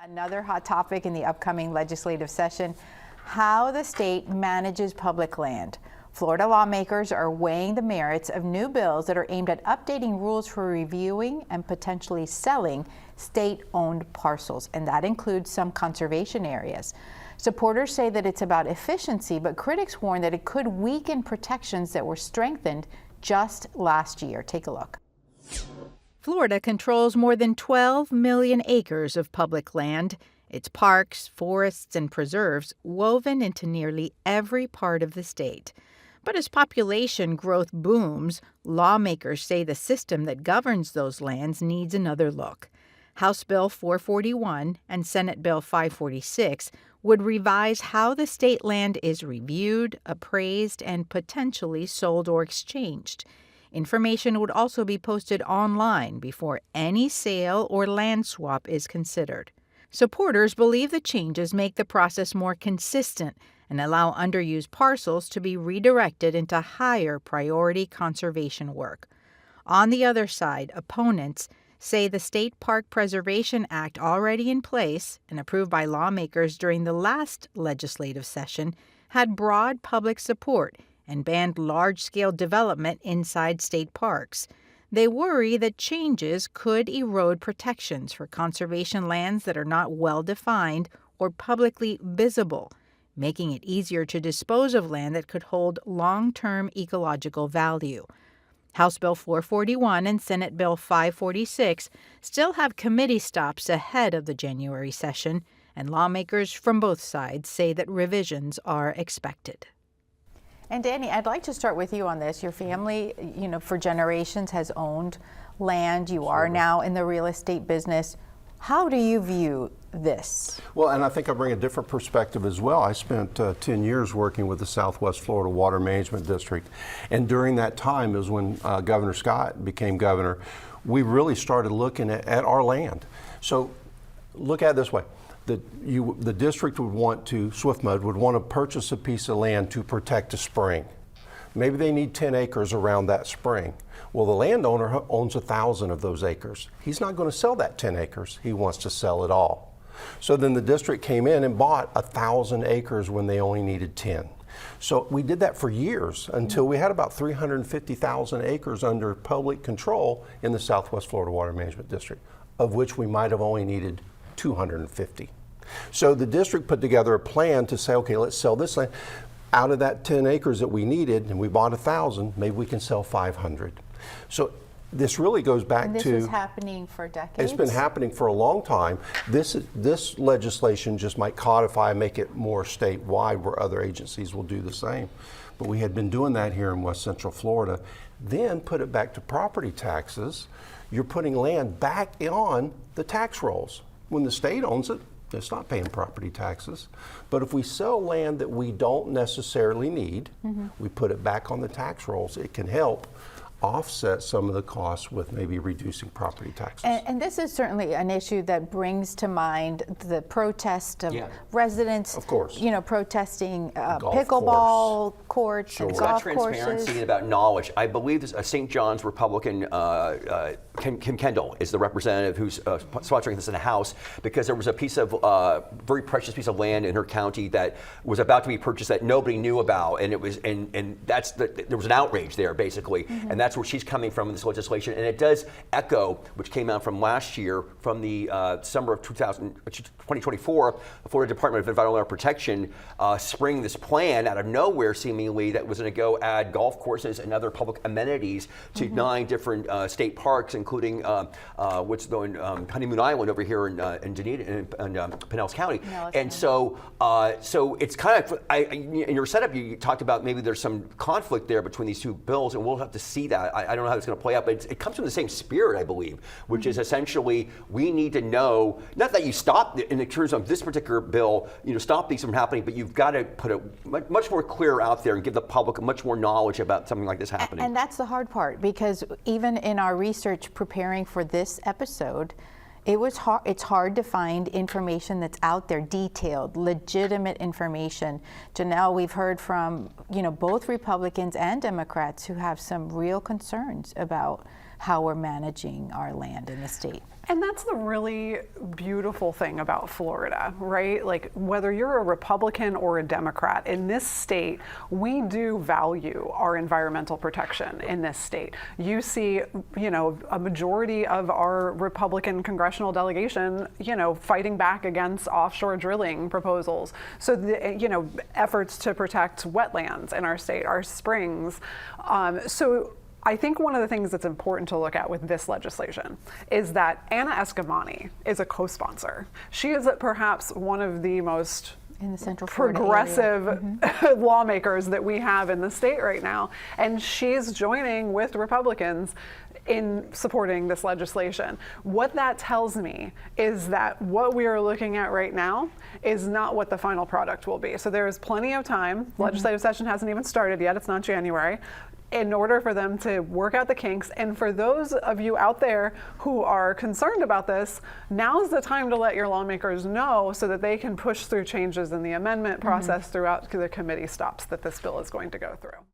Another hot topic in the upcoming legislative session, how the state manages public land. Florida lawmakers are weighing the merits of new bills that are aimed at updating rules for reviewing and potentially selling state-owned parcels, and that includes some conservation areas. Supporters say that it's about efficiency, but critics warn that it could weaken protections that were strengthened just last year. Take a look. Florida controls more than 12 million acres of public land. Its parks, forests, and preserves woven into nearly every part of the state. But as population growth booms, lawmakers say the system that governs those lands needs another look. House Bill 441 and Senate Bill 546 would revise how the state land is reviewed, appraised, and potentially sold or exchanged. Information would also be posted online before any sale or land swap is considered. Supporters believe the changes make the process more consistent and allow underused parcels to be redirected into higher priority conservation work. On the other side, opponents say the State Park Preservation Act, already in place and approved by lawmakers during the last legislative session, had broad public support and banned large-scale development inside state parks. They worry that changes could erode protections for conservation lands that are not well-defined or publicly visible, making it easier to dispose of land that could hold long-term ecological value. House Bill 441 and Senate Bill 546 still have committee stops ahead of the January session, and lawmakers from both sides say that revisions are expected. And Danny, I'd like to start with you on this. Your family, for generations has owned land. You are now in the real estate business. How do you view this? Well, and I think I bring a different perspective as well. I spent 10 years working with the Southwest Florida Water Management District. And during that time is when Governor Scott became governor. We really started looking at our land. So look at it this way. The district would want to, SwiftMud would want to purchase a piece of land to protect a spring. Maybe they need 10 acres around that spring. Well, the landowner owns 1,000 of those acres. He's not going to sell that 10 acres. He wants to sell it all. So then the district came in and bought 1,000 acres when they only needed 10. So we did that for years until we had about 350,000 acres under public control in the Southwest Florida Water Management District, of which we might have only needed 250. So the district put together a plan to say, okay, let's sell this land. Out of that 10 acres that we needed, and we bought 1,000, maybe we can sell 500. So this really goes back and this to... This is happening for decades? It's been happening for a long time. This legislation just might codify and make it more statewide where other agencies will do the same. But we had been doing that here in West Central Florida. Then put it back to property taxes. You're putting land back on the tax rolls. When the state owns it, it's not paying property taxes. But if we sell land that we don't necessarily need, we put it back on the tax rolls. It can help offset some of the costs with maybe reducing property taxes. And this is certainly an issue that brings to mind the protest of residents, of course, protesting pickleball courts and golf courses. Transparency and about knowledge. I believe this, St. John's Republican Kim Kendall is the representative who's sponsoring this in the House, because there was a piece of very precious piece of land in her county that was about to be purchased that nobody knew about, and it was and that's there was an outrage there basically, and that's where she's coming from in this legislation, and it does echo, which came out from last year, from the summer of 2024, the Florida Department of Environmental Protection springing this plan out of nowhere seemingly that was going to go add golf courses and other public amenities to 9 different state parks, including what's going Honeymoon Island over here in Dunedin and Pinellas County. And so it's kind of, in your setup, you talked about maybe there's some conflict there between these two bills, and we'll have to see that. I don't know how it's going to play out, but it comes from the same spirit, I believe, which is essentially we need to know, not that you stop in terms of this particular bill, stop these from happening, but you've got to put it much more clear out there and give the public much more knowledge about something like this happening. And that's the hard part, because even in our research preparing for this episode, it's hard to find information that's out there, detailed, legitimate information. Janelle, we've heard from both Republicans and Democrats who have some real concerns about how we're managing our land in the state. And that's the really beautiful thing about Florida, right? Like, whether you're a Republican or a Democrat, in this state, we do value our environmental protection in this state. You see, you know, a majority of our Republican congressional delegation, you know, fighting back against offshore drilling proposals. So, you know, efforts to protect wetlands in our state, our springs. So I think one of the things that's important to look at with this legislation is that Anna Eskamani is a co-sponsor. She is perhaps one of the most in the Central Florida progressive lawmakers that we have in the state right now. And she's joining with Republicans in supporting this legislation. What that tells me is that what we are looking at right now is not what the final product will be. So there is plenty of time. Legislative session hasn't even started yet. It's not January. In order for them to work out the kinks. And for those of you out there who are concerned about this, now's the time to let your lawmakers know so that they can push through changes in the amendment process throughout the committee stops that this bill is going to go through.